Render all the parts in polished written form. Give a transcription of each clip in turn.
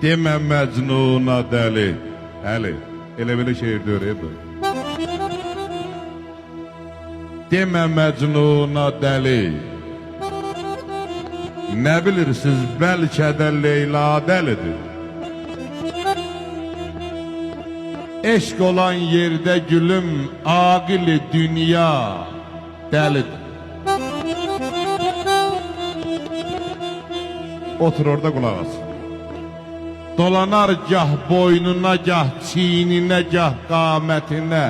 Demə Məcnuna dəli. Əli, elə belə şeir deyirdi. Demə Məcnuna dəli. Nə bilirsiniz, bəlkə də Leyla dəlidir. Eşq olan yerdə gülüm, aqili dünya dəlidir. Otur orada qulaq as. Dolanar gah boynuna, gah çiynine, gah qamətinə.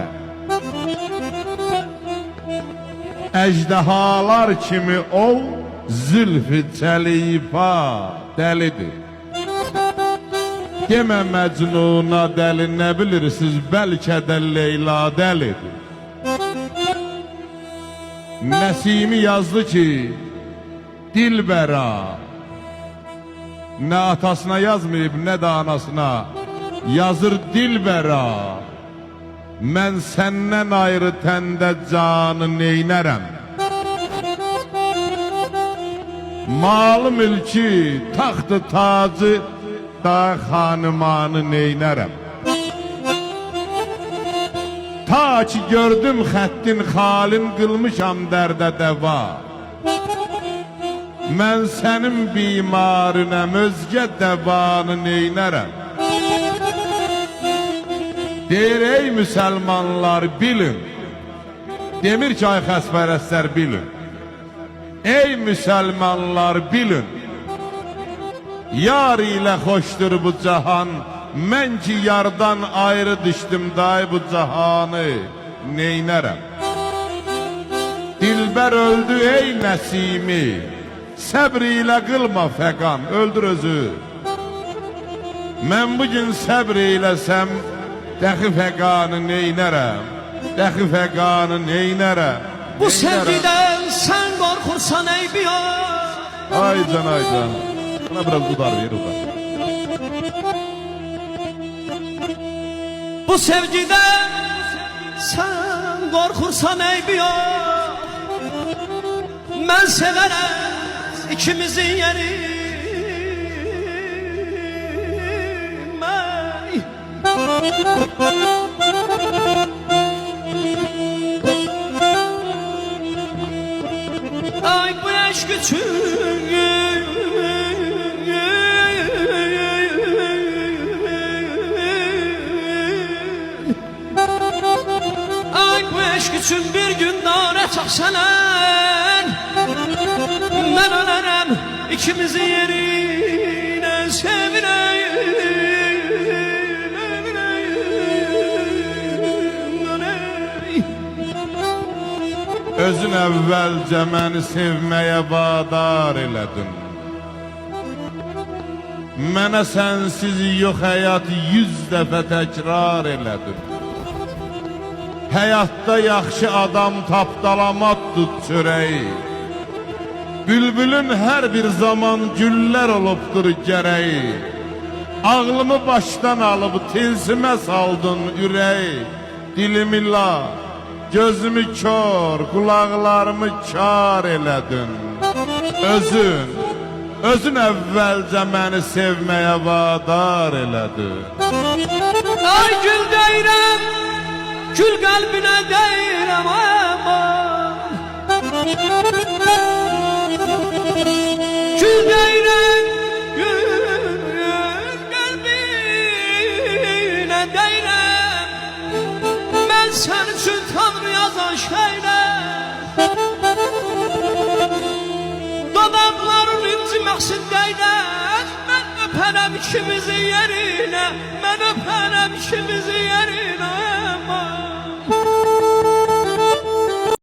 Əjdahalar kimi ol, zülfü çəlipa dəlidir. Demə Məcnuna dəli, nə bilirsiniz, bəlkə də Leyla dəlidir. Nəsimi yazdı ki, Dilbəra, nə atasına yazmayıb, nə də anasına, yazır Dilbəra. Mən səndən ayrı təndə canı neynərəm? Malı mülki, taxtı tacı, da xanımanı neynərəm? Ta ki gördüm xəttin xalin, qılmışam dərdə dəva. Mən sənin bimarınəm, özgə dəvanı neynərəm? Deyir ey müsəlmanlar bilin, demir ki ay xəsfərəstlər bilin. Ey müsəlmanlar bilin, yar ilə xoşdur bu cahan, mən ki yardan ayrı düşdüm day bu cahanı neynərəm? Dilbər öldü ey Nəsimi, səbr ilə qılma fəqan, öldür özü. Mən bugün səbr eyləsəm, dəxi fəqanı neynərəm? Dəxi fəqanı neynərəm? Bu sevgiden sen korkursan ey biyar. Ay can ay can. Bana biraz udar ver udar. Bu sevgiden sen korkursan ey biyar. Ben severem ikimizin yeri. Ay bu aşk için ay bu aşk için bir gün nara çaksalar, ben ölerim ikimizin yerine sevireyim. Özün əvvəlcə məni sevməyə vadar elədin. Mənə sənsiz yox həyat 100 dəfə təkrar elədin. Həyatda yaxşı adam tapdalamat tut çörəyi. Bülbülün hər bir zaman güllər olubdur gərəyi. Ağlımı başdan alıb tilsimə saldın ürəyi. Dilimi la, gözümü kör, kulaqlarımı kar elədin. Özün əvvəlcə məni sevməyə vadar elədin. Ay gül deyirəm, gül qəlbinə deyirəm aman. Gül deyirəm, gül qəlbinə deyirəm. Mən sən üçün Tanrı yazan şeylər. Dodaqların inciməsin deylər. Mən öpərəm ikimizin yerinə, mən öpərəm ikimizin yerinə aman.